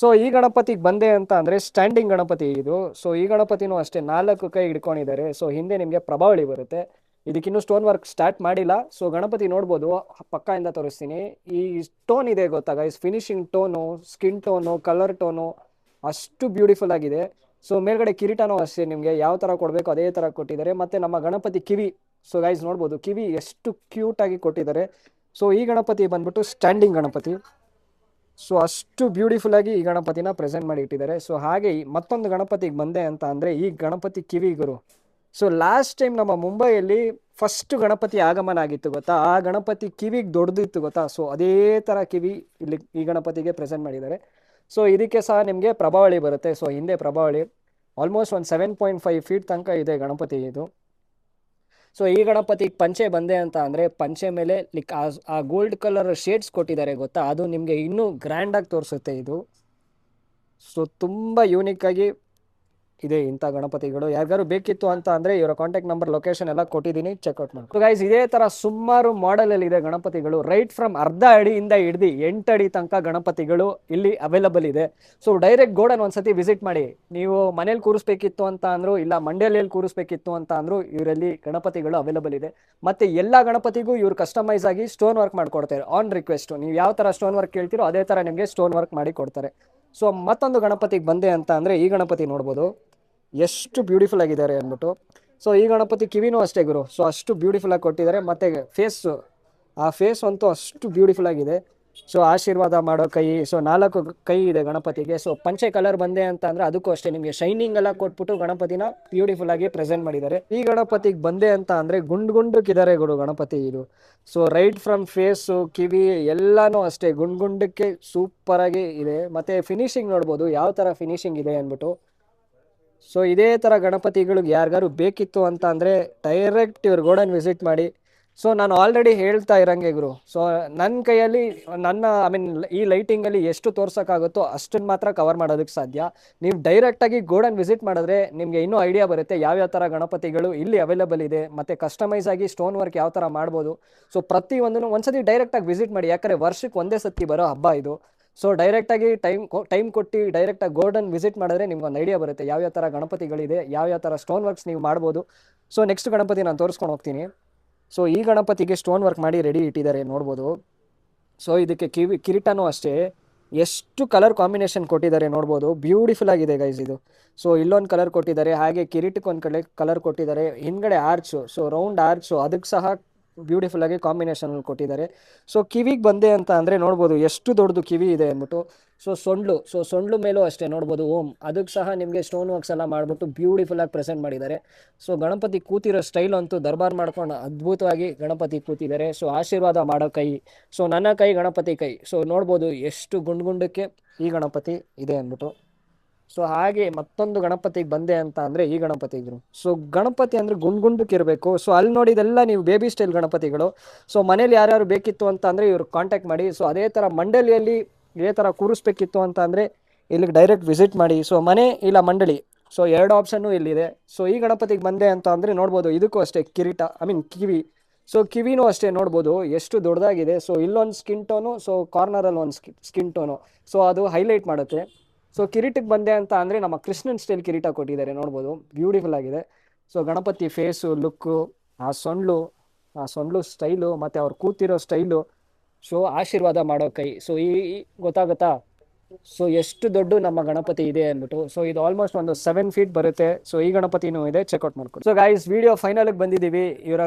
ಸೊ ಈ ಗಣಪತಿಗೆ ಬಂದೆ ಅಂತ ಅಂದರೆ ಸ್ಟ್ಯಾಂಡಿಂಗ್ ಗಣಪತಿ ಇದು. ಸೊ ಈ ಗಣಪತಿನೂ ಅಷ್ಟೇ 4 ಕೈ ಹಿಡ್ಕೊಂಡಿದ್ದಾರೆ. ಸೊ ಹಿಂದೆ ನಿಮಗೆ ಪ್ರಭಾವಳಿ ಬರುತ್ತೆ. ಇದಕ್ಕಿನ್ನೂ ಸ್ಟೋನ್ ವರ್ಕ್ ಸ್ಟಾರ್ಟ್ ಮಾಡಿಲ್ಲ. ಸೊ ಗಣಪತಿ ನೋಡ್ಬೋದು, ಪಕ್ಕದಿಂದ ತೋರಿಸ್ತೀನಿ. ಈ ಟೋನ್ ಇದೆ ಗೊತ್ತಾ guys, finishing tone, skin tone, colour tone ಅಷ್ಟು ಬ್ಯೂಟಿಫುಲ್ ಆಗಿದೆ. ಸೊ ಮೇಲ್ಗಡೆ ಕಿರೀಟನೂ ಅಷ್ಟೇ ನಿಮಗೆ ಯಾವ ಥರ ಕೊಡಬೇಕು ಅದೇ ಥರ ಕೊಟ್ಟಿದ್ದಾರೆ. ಮತ್ತು ನಮ್ಮ ಗಣಪತಿ ಕಿವಿ, ಸೊ ಗೈಸ್ ನೋಡ್ಬೋದು ಕಿವಿ ಎಷ್ಟು ಕ್ಯೂಟಾಗಿ ಕೊಟ್ಟಿದ್ದಾರೆ. ಸೊ ಈ ಗಣಪತಿ ಬಂದ್ಬಿಟ್ಟು ಸ್ಟ್ಯಾಂಡಿಂಗ್ ಗಣಪತಿ. ಸೊ ಅಷ್ಟು ಬ್ಯೂಟಿಫುಲ್ ಆಗಿ ಈ ಗಣಪತಿನ ಪ್ರೆಸೆಂಟ್ ಮಾಡಿ ಇಟ್ಟಿದ್ದಾರೆ. ಸೊ ಹಾಗೆ ಮತ್ತೊಂದು ಗಣಪತಿಗೆ ಬಂದೆ ಅಂತ ಅಂದರೆ ಈ ಗಣಪತಿ ಕಿವಿಗುರು. ಸೊ ಲಾಸ್ಟ್ ಟೈಮ್ ನಮ್ಮ ಮುಂಬೈಯಲ್ಲಿ ಫಸ್ಟ್ ಗಣಪತಿ ಆಗಮನ ಆಗಿತ್ತು ಗೊತ್ತಾ, ಆ ಗಣಪತಿ ಕಿವಿಗೆ ದೊಡ್ಡದಿತ್ತು ಗೊತ್ತಾ. ಸೊ ಅದೇ ಥರ ಕಿವಿ ಇಲ್ಲಿ ಈ ಗಣಪತಿಗೆ ಪ್ರೆಸೆಂಟ್ ಮಾಡಿದ್ದಾರೆ. ಸೊ ಇದಕ್ಕೆ ಸಹ ನಿಮಗೆ ಪ್ರಭಾವಳಿ ಬರುತ್ತೆ. ಸೊ ಹಿಂದೆ ಪ್ರಭಾವಳಿ ಆಲ್ಮೋಸ್ಟ್ ಒಂದು 7.5 ಫೀಟ್ ತನಕ ಇದೆ ಗಣಪತಿ ಇದು. ಸೊ ಈ ಗಣಪತಿಗೆ ಪಂಚೆ ಬಂದೆ ಅಂತ ಅಂದರೆ ಪಂಚೆ ಮೇಲೆ ಆ ಗೋಲ್ಡ್ ಕಲರ್ ಶೇಡ್ಸ್ ಕೊಟ್ಟಿದ್ದಾರೆ ಗೊತ್ತಾ, ಅದು ನಿಮಗೆ ಇನ್ನೂ ಗ್ರ್ಯಾಂಡಾಗಿ ತೋರಿಸುತ್ತೆ ಇದು. ಸೊ ತುಂಬ ಯೂನಿಕ್ ಆಗಿ ಇದೆ ಇಂಥ ಗಣಪತಿಗಳು. ಯಾರಿಗಾರು ಬೇಕಿತ್ತು ಅಂತ ಅಂದರೆ ಇವರ ಕಾಂಟ್ಯಾಕ್ಟ್ ನಂಬರ್, ಲೊಕೇಶನ್ ಎಲ್ಲ ಕೊಟ್ಟಿದ್ದೀನಿ, ಚೆಕ್ಔಟ್ ಮಾಡಿ. ಸೊ ಗೈಸ್ ಇದೇ ಥರ ಸುಮಾರು ಮಾಡೆಲಲ್ಲಿ ಇದೆ ಗಣಪತಿಗಳು. ರೈಟ್ ಫ್ರಮ್ ಅರ್ಧ ಅಡಿಯಿಂದ ಹಿಡ್ದು 8 ಅಡಿ ತನಕ ಗಣಪತಿಗಳು ಇಲ್ಲಿ ಅವೈಲಬಲ್ ಇದೆ. ಸೊ ಡೈರೆಕ್ಟ್ ಗೋಡನ್ ಒಂದ್ಸತಿ ವಿಸಿಟ್ ಮಾಡಿ. ನೀವು ಮನೇಲಿ ಕೂರಿಸ್ಬೇಕಿತ್ತು ಅಂತ ಅಂದರು, ಇಲ್ಲ ಮಂಡ್ಯಲ್ಲಿ ಕೂರಿಸ್ಬೇಕಿತ್ತು ಅಂತ ಅಂದರು, ಇವರಲ್ಲಿ ಗಣಪತಿಗಳು ಅವೈಲಬಲ್ ಇದೆ. ಮತ್ತು ಎಲ್ಲ ಗಣಪತಿಗೂ ಇವ್ರು ಕಸ್ಟಮೈಸ್ ಆಗಿ ಸ್ಟೋನ್ ವರ್ಕ್ ಮಾಡಿಕೊಡ್ತಾರೆ ಆನ್ ರಿಕ್ವೆಸ್ಟು. ನೀವು ಯಾವ ಥರ ಸ್ಟೋನ್ ವರ್ಕ್ ಕೇಳ್ತೀರೋ ಅದೇ ಥರ ನಿಮಗೆ ಸ್ಟೋನ್ ವರ್ಕ್ ಮಾಡಿ ಕೊಡ್ತಾರೆ. ಸೊ ಮತ್ತೊಂದು ಗಣಪತಿಗೆ ಬಂದೆ ಅಂತ ಅಂದರೆ ಈ ಗಣಪತಿ ನೋಡ್ಬೋದು ಎಷ್ಟು ಬ್ಯೂಟಿಫುಲ್ ಆಗಿದ್ದಾರೆ ಅಂದ್ಬಿಟ್ಟು. ಸೊ ಈ ಗಣಪತಿ ಕಿವಿನೂ ಅಷ್ಟೇ ಗುರು. ಸೊ ಅಷ್ಟು ಬ್ಯೂಟಿಫುಲ್ ಆಗಿ ಕೊಟ್ಟಿದ್ದಾರೆ. ಮತ್ತು ಫೇಸು, ಆ ಫೇಸ್ ಅಂತೂ ಅಷ್ಟು ಬ್ಯೂಟಿಫುಲ್ ಆಗಿದೆ. ಸೊ ಆಶೀರ್ವಾದ ಮಾಡೋ ಕೈ, ಸೊ 4 ಕೈ ಇದೆ ಗಣಪತಿಗೆ. ಸೊ ಪಂಚೆ ಕಲರ್ ಬಂದೆ ಅಂತ ಅಂದರೆ ಅದಕ್ಕೂ ಅಷ್ಟೇ ನಿಮಗೆ ಶೈನಿಂಗ್ ಎಲ್ಲ ಕೊಟ್ಬಿಟ್ಟು ಗಣಪತಿನ ಬ್ಯೂಟಿಫುಲ್ ಆಗಿ ಪ್ರೆಸೆಂಟ್ ಮಾಡಿದ್ದಾರೆ. ಈ ಗಣಪತಿಗೆ ಬಂದೆ ಅಂತ ಅಂದರೆ ಗುಂಡ್ಗಿದ್ದಾರೆ ಗುರು ಗಣಪತಿ ಇದು. ಸೊ ರೈಟ್ ಫ್ರಮ್ ಫೇಸು, ಕಿವಿ ಎಲ್ಲನೂ ಅಷ್ಟೇ ಗುಂಡ್ಗೆ ಸೂಪರಾಗಿ ಇದೆ. ಮತ್ತು ಫಿನಿಶಿಂಗ್ ನೋಡ್ಬೋದು ಯಾವ ಥರ ಫಿನಿಶಿಂಗ್ ಇದೆ ಅಂದ್ಬಿಟ್ಟು. ಸೊ ಇದೇ ಥರ ಗಣಪತಿಗಳಿಗೆ ಯಾರಿಗಾರು ಬೇಕಿತ್ತು ಅಂತ ಅಂದರೆ ಡೈರೆಕ್ಟ್ ಇವ್ರ ಗೋಡನ್ ವಿಸಿಟ್ ಮಾಡಿ. ಸೊ ನಾನು ಆಲ್ರೆಡಿ ಹೇಳ್ತಾ ಇರೋಂಗೆ ಗುರು, ಸೊ ನನ್ನ ಕೈಯಲ್ಲಿ ಐ ಮೀನ್ ಈ ಲೈಟಿಂಗಲ್ಲಿ ಎಷ್ಟು ತೋರ್ಸೋಕ್ಕಾಗುತ್ತೋ ಅಷ್ಟನ್ನು ಮಾತ್ರ ಕವರ್ ಮಾಡೋದಕ್ಕೆ ಸಾಧ್ಯ. ನೀವು ಡೈರೆಕ್ಟಾಗಿ ಗೋಡನ್ ವಿಸಿಟ್ ಮಾಡಿದ್ರೆ ನಿಮಗೆ ಇನ್ನೂ ಐಡಿಯಾ ಬರುತ್ತೆ ಯಾವ್ಯಾವ ಥರ ಗಣಪತಿಗಳು ಇಲ್ಲಿ ಅವೈಲೇಬಲ್ ಇದೆ, ಮತ್ತು ಕಸ್ಟಮೈಸ್ ಆಗಿ ಸ್ಟೋನ್ ವರ್ಕ್ ಯಾವ ಥರ ಮಾಡ್ಬೋದು. ಸೊ ಪ್ರತಿಯೊಂದನ್ನು ಒಂದ್ಸತಿ ಡೈರೆಕ್ಟಾಗಿ ವಿಸಿಟ್ ಮಾಡಿ. ಯಾಕಂದರೆ ವರ್ಷಕ್ಕೆ ಒಂದೇ ಸತಿ ಬರೋ ಹಬ್ಬ ಇದು. ಸೊ ಡೈರೆಕ್ಟಾಗಿ ಟೈಮ್ ಕೊಟ್ಟು ಡೈರೆಕ್ಟಾಗಿ ಗೋಲ್ಡನ್ ವಿಸಿಟ್ ಮಾಡಿದ್ರೆ ನಿಮ್ಗೆ ಒಂದು ಐಡಿಯಾ ಬರುತ್ತೆ ಯಾವ್ಯಾವ ಥರ ಗಣಪತಿಗಳಿದೆ, ಯಾವ್ಯಾವ ಥರ ಸ್ಟೋನ್ ವರ್ಕ್ಸ್ ನೀವು ಮಾಡ್ಬೋದು. ಸೊ ನೆಕ್ಸ್ಟ್ ಗಣಪತಿ ನಾನು ತೋರಿಸ್ಕೊಂಡು ಹೋಗ್ತೀನಿ. ಸೊ ಈ ಗಣಪತಿಗೆ ಸ್ಟೋನ್ ವರ್ಕ್ ಮಾಡಿ ರೆಡಿ ಇಟ್ಟಿದ್ದಾರೆ ನೋಡ್ಬೋದು. ಸೊ ಇದಕ್ಕೆ ಕಿರೀಟನೂ ಅಷ್ಟೇ ಎಷ್ಟು ಕಲರ್ ಕಾಂಬಿನೇಷನ್ ಕೊಟ್ಟಿದ್ದಾರೆ ನೋಡ್ಬೋದು, ಬ್ಯೂಟಿಫುಲ್ ಆಗಿದೆ ಗೈಸ್ ಇದು. ಸೊ ಇಲ್ಲೊಂದು ಕಲರ್ ಕೊಟ್ಟಿದ್ದಾರೆ, ಹಾಗೆ ಕಿರೀಟಕ್ಕೆ ಒಂದು ಕಲರ್ ಕೊಟ್ಟಿದ್ದಾರೆ. ಹಿಂದ್ಗಡೆ ಆರ್ಚು, ಸೊ ರೌಂಡ್ ಆರ್ಚು ಅದಕ್ಕೆ ಸಹ ಬ್ಯೂಟಿಫುಲ್ ಆಗಿ ಕಾಂಬಿನೇಷನ್ ಕೊಟ್ಟಿದ್ದಾರೆ. ಸೊ ಕಿವಿಗೆ ಬಂದೆ ಅಂತ ಅಂದರೆ ನೋಡ್ಬೋದು ಎಷ್ಟು ದೊಡ್ಡದು ಕಿವಿ ಇದೆ ಅಂದ್ಬಿಟ್ಟು. ಸೊಂಡ್ಲು ಮೇಲೂ ಅಷ್ಟೇ ನೋಡ್ಬೋದು ಓಂ, ಅದಕ್ಕೆ ಸಹ ನಿಮಗೆ ಸ್ಟೋನ್ ವರ್ಕ್ಸ್ ಎಲ್ಲ ಮಾಡಿಬಿಟ್ಟು ಬ್ಯೂಟಿಫುಲ್ ಆಗಿ ಪ್ರೆಸೆಂಟ್ ಮಾಡಿದ್ದಾರೆ. ಸೊ ಗಣಪತಿ ಕೂತಿರೋ ಸ್ಟೈಲ್ ಅಂತೂ ದರ್ಬಾರ್ ಮಾಡ್ಕೊಂಡು ಅದ್ಭುತವಾಗಿ ಗಣಪತಿ ಕೂತಿದ್ದಾರೆ. ಸೊ ಆಶೀರ್ವಾದ ಮಾಡೋ ಕೈ, ಸೊ ನನ್ನ ಕೈ ಗಣಪತಿ ಕೈ. ಸೊ ನೋಡ್ಬೋದು ಎಷ್ಟು ಗುಂಡಕ್ಕೆ ಈ ಗಣಪತಿ ಇದೆ ಅಂದ್ಬಿಟ್ಟು. ಸೊ ಹಾಗೆ ಮತ್ತೊಂದು ಗಣಪತಿಗೆ ಬಂದೆ ಅಂತ ಅಂದರೆ ಈ ಗಣಪತಿಗಳು. ಸೊ ಗಣಪತಿ ಅಂದರೆ ಗುಂಡಕ್ಕೆ ಇರಬೇಕು. ಸೊ ಅಲ್ಲಿ ನೋಡಿದೆಲ್ಲ ನೀವು ಬೇಬಿ ಸ್ಟೈಲ್ ಗಣಪತಿಗಳು. ಸೊ ಮನೇಲಿ ಯಾರ್ಯಾರು ಬೇಕಿತ್ತು ಅಂತ ಅಂದರೆ ಇವ್ರು ಕಾಂಟ್ಯಾಕ್ಟ್ ಮಾಡಿ. ಸೊ ಅದೇ ಥರ ಮಂಡಳಿಯಲ್ಲಿ ಇದೇ ಥರ ಕೂರಿಸ್ಬೇಕಿತ್ತು ಅಂತ ಅಂದರೆ ಇಲ್ಲಿಗೆ ಡೈರೆಕ್ಟ್ ವಿಸಿಟ್ ಮಾಡಿ. ಸೊ ಮನೆ ಇಲ್ಲ ಮಂಡಳಿ, ಸೊ 2 ಆಪ್ಷನ್ನು ಇಲ್ಲಿದೆ. ಸೊ ಈ ಗಣಪತಿಗೆ ಬಂದೆ ಅಂತ ಅಂದರೆ ನೋಡ್ಬೋದು, ಇದಕ್ಕೂ ಅಷ್ಟೇ ಕಿರೀಟ, ಕಿವಿ. ಸೊ ಕಿವಿನೂ ಅಷ್ಟೇ ನೋಡ್ಬೋದು ಎಷ್ಟು ದೊಡ್ಡದಾಗಿದೆ. ಸೊ ಇಲ್ಲೊಂದು ಸ್ಕಿನ್ ಟೋನು, ಸೊ ಕಾರ್ನರಲ್ಲಿ ಒಂದು ಸ್ಕಿನ್ ಟೋನು, ಸೊ ಅದು ಹೈಲೈಟ್ ಮಾಡುತ್ತೆ. ಸೊ ಕಿರೀಟಕ್ಕೆ ಬಂದೆ ಅಂತ ಅಂದರೆ ನಮ್ಮ ಕೃಷ್ಣನ್ ಸ್ಟೈಲ್ ಕಿರೀಟ ಕೊಟ್ಟಿದ್ದಾರೆ, ನೋಡ್ಬೋದು ಬ್ಯೂಟಿಫುಲ್ ಆಗಿದೆ. ಸೊ ಗಣಪತಿ ಫೇಸು, ಲುಕ್ಕು, ಆ ಸೊಂಡ್ಲು ಸ್ಟೈಲು ಮತ್ತು ಅವ್ರು ಕೂತಿರೋ ಸ್ಟೈಲು, ಸೊ ಆಶೀರ್ವಾದ ಮಾಡೋ ಕೈ. ಸೊ ಗೊತ್ತಾಗುತ್ತಾ ಸೊ ಎಷ್ಟು ದೊಡ್ಡ ನಮ್ಮ ಗಣಪತಿ ಇದೆ ಅಂದ್ಬಿಟ್ಟು. ಸೊ ಇದು ಆಲ್ಮೋಸ್ಟ್ ಒಂದು 7 ಫೀಟ್ ಬರುತ್ತೆ. ಸೊ ಈ ಗಣಪತಿನೂ ಇದೆ, ಚೆಕ್ಔಟ್ ಮಾಡ್ಕೊಳ್ಳಿ. ಸೊ ಗೈಸ್, ವಿಡಿಯೋ ಫೈನಲ್ಗೆ ಬಂದಿದ್ದೀವಿ. ಇವರ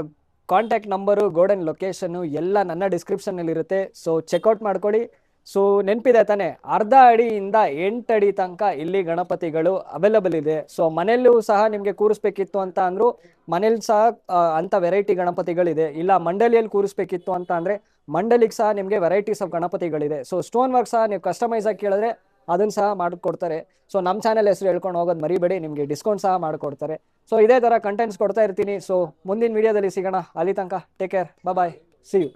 ಕಾಂಟ್ಯಾಕ್ಟ್ ನಂಬರು, ಗೋಲ್ಡನ್ ಲೊಕೇಶನ್ನು ಎಲ್ಲ ನನ್ನ ಡಿಸ್ಕ್ರಿಪ್ಷನಲ್ಲಿ ಇರುತ್ತೆ. ಸೊ ಚೆಕ್ಔಟ್ ಮಾಡ್ಕೊಳ್ಳಿ. ಸೊ ನೆನಪಿದೆ ತಾನೆ, 1/2 ಅಡಿಯಿಂದ 8 ಅಡಿ ತನಕ ಇಲ್ಲಿ ಗಣಪತಿಗಳು ಅವೈಲಬಲ್ ಇದೆ. ಸೊ ಮನೆಯಲ್ಲೂ ಸಹ ನಿಮಗೆ ಕೂರಿಸ್ಬೇಕಿತ್ತು ಅಂತ ಅಂದರೂ ಮನೇಲಿ ಸಹ ಅಂಥ ವೆರೈಟಿ ಗಣಪತಿಗಳಿದೆ. ಇಲ್ಲ ಮಂಡಳಿಯಲ್ಲಿ ಕೂರಿಸ್ಬೇಕಿತ್ತು ಅಂತ ಅಂದರೆ ಮಂಡಳಿಗೆ ಸಹ ನಿಮಗೆ ವೆರೈಟೀಸ್ ಆಫ್ ಗಣಪತಿಗಳಿದೆ. ಸೊ ಸ್ಟೋನ್ ವರ್ಕ್ ಸಹ ನೀವು ಕಸ್ಟಮೈಸ್ ಆಗಿ ಕೇಳಿದ್ರೆ ಅದನ್ನು ಸಹ ಮಾಡಿಕೊಡ್ತಾರೆ. ಸೊ ನಮ್ಮ ಚಾನಲ್ ಹೆಸರು ಹೇಳ್ಕೊಂಡು ಹೋಗೋದು ಮರಿಬೇಡಿ, ನಿಮಗೆ ಡಿಸ್ಕೌಂಟ್ ಸಹ ಮಾಡಿಕೊಡ್ತಾರೆ. ಸೊ ಇದೇ ಥರ ಕಂಟೆಂಟ್ಸ್ ಕೊಡ್ತಾ ಇರ್ತೀನಿ. ಸೊ ಮುಂದಿನ ವೀಡಿಯೋದಲ್ಲಿ ಸಿಗೋಣ. ಅಲ್ಲಿ ತನಕ take care, bye, see you.